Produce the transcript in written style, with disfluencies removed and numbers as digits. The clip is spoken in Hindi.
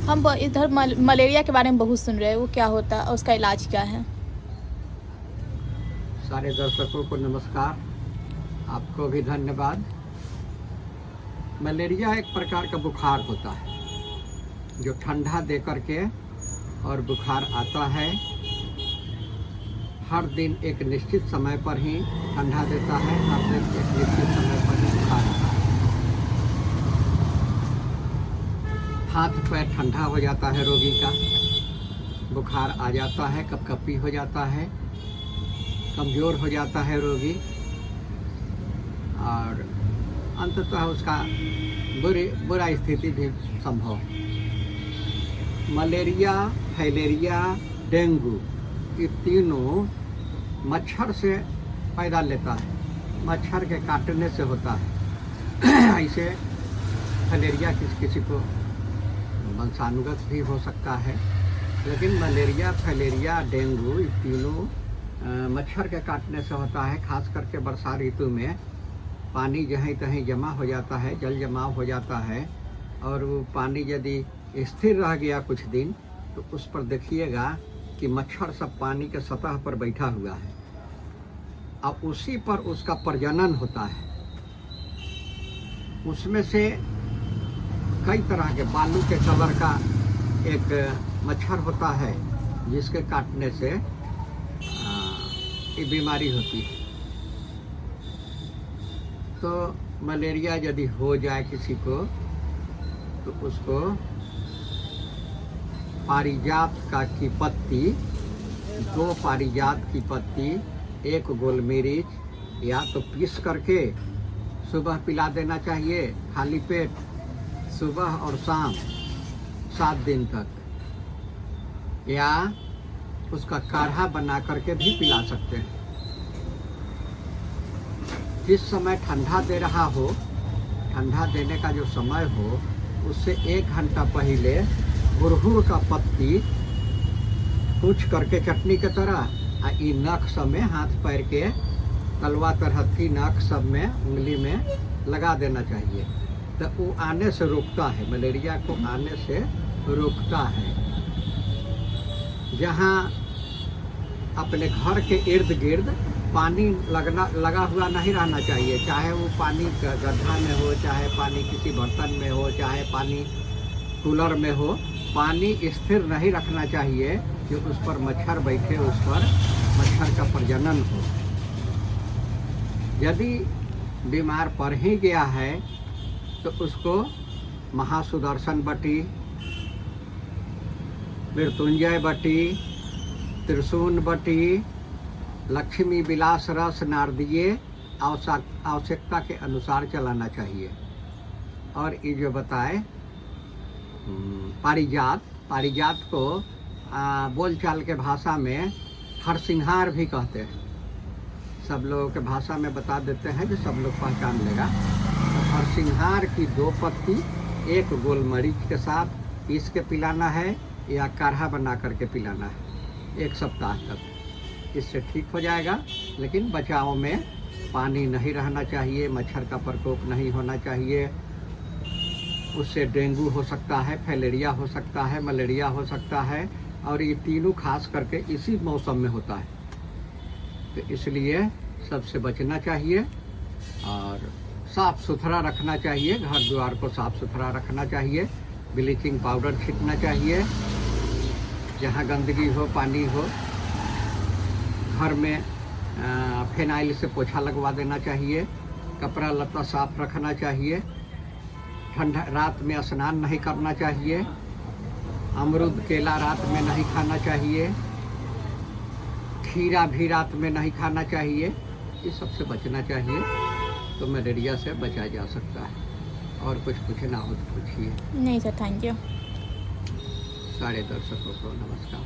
हम इधर मलेरिया के बारे में बहुत सुन रहे हैं, वो क्या होता है और उसका इलाज क्या है? सारे दर्शकों को नमस्कार, आपको भी धन्यवाद। मलेरिया एक प्रकार का बुखार होता है जो ठंडा दे करके और बुखार आता है। हर दिन एक निश्चित समय पर ही ठंडा देता है, हर दिन एक निश्चित समय पर ही बुखार आता है। हाथ पैर ठंडा हो जाता है रोगी का, बुखार आ जाता है, कपकपी हो जाता है, कमज़ोर हो जाता है रोगी और अंततः उसका बुरा स्थिति भी संभव। मलेरिया, फाइलेरिया, डेंगू ये तीनों मच्छर से पैदा लेता है, मच्छर के काटने से होता है। ऐसे फाइलेरिया किसी को वंशानुगत भी हो सकता है, लेकिन मलेरिया, फाइलेरिया, डेंगू ये तीनों मच्छर के काटने से होता है। खास करके वर्षा ऋतु में पानी जहीं तहीं जमा हो जाता है, जल जमाव हो जाता है और वो पानी यदि स्थिर रह गया कुछ दिन तो उस पर देखिएगा कि मच्छर सब पानी के सतह पर बैठा हुआ है, अब उसी पर उसका प्रजनन होता है। उसमें से कई तरह के बालू के कलर का एक मच्छर होता है जिसके काटने से ये बीमारी होती है। तो मलेरिया यदि हो जाए किसी को तो उसको पारिजात की पत्ती, 2 पारिजात की पत्ती, 1 गोल मिर्च या तो पीस करके सुबह पिला देना चाहिए खाली पेट, सुबह और शाम 7 दिन तक, या उसका काढ़ा बना करके भी पिला सकते हैं। जिस समय ठंडा दे रहा हो, ठंडा देने का जो समय हो उससे 1 घंटा पहले गुड़हल का पत्ती कूच करके चटनी के तरह ई नख सब में, हाथ पैर के तलवा तरहत्थी नख सब में, उंगली में लगा देना चाहिए। तो वो आने से रोकता है, मलेरिया को आने से रोकता है। जहाँ अपने घर के इर्द गिर्द पानी लगा हुआ नहीं रहना चाहिए, चाहे वो पानी गड्ढा में हो, चाहे पानी किसी बर्तन में हो, चाहे पानी कूलर में हो, पानी स्थिर नहीं रखना चाहिए कि उस पर मच्छर बैठे, उस पर मच्छर का प्रजनन हो। यदि बीमार पड़ ही गया है तो उसको महासुदर्शन बटी, मृत्युंजय बटी, त्रिशून बटी, लक्ष्मी विलास रस नारदीय आवश्यकता के अनुसार चलाना चाहिए। और ये जो बताए पारिजात को बोलचाल के भाषा में हरसिंहार भी कहते हैं। सब लोगों के भाषा में बता देते हैं कि सब लोग पहचान लेगा। तो हरसिंहार की 2 पत्ती 1 गोल मरीच के साथ पीस के पिलाना है या काढ़ा बना करके पिलाना है 1 सप्ताह तक। इससे ठीक हो जाएगा, लेकिन बचाव में पानी नहीं रहना चाहिए, मच्छर का प्रकोप नहीं होना चाहिए। उससे डेंगू हो सकता है, फाइलेरिया हो सकता है, मलेरिया हो सकता है और ये तीनों खास करके इसी मौसम में होता है। तो इसलिए सबसे बचना चाहिए और साफ़ सुथरा रखना चाहिए, घर द्वार को साफ़ सुथरा रखना चाहिए, ब्लीचिंग पाउडर छिड़कना चाहिए। जहाँ गंदगी हो, पानी हो, घर में फिनाइल से पोछा लगवा देना चाहिए, कपड़ा लत्ता साफ रखना चाहिए, ठंडा रात में स्नान नहीं करना चाहिए, अमरूद केला रात में नहीं खाना चाहिए, खीरा भी रात में नहीं खाना चाहिए। इस सब से बचना चाहिए तो मलेरिया से बचा जा सकता है। और कुछ पूछना हो तो पूछिए। नहीं सर, थैंक यू। सारे दर्शकों को नमस्कार।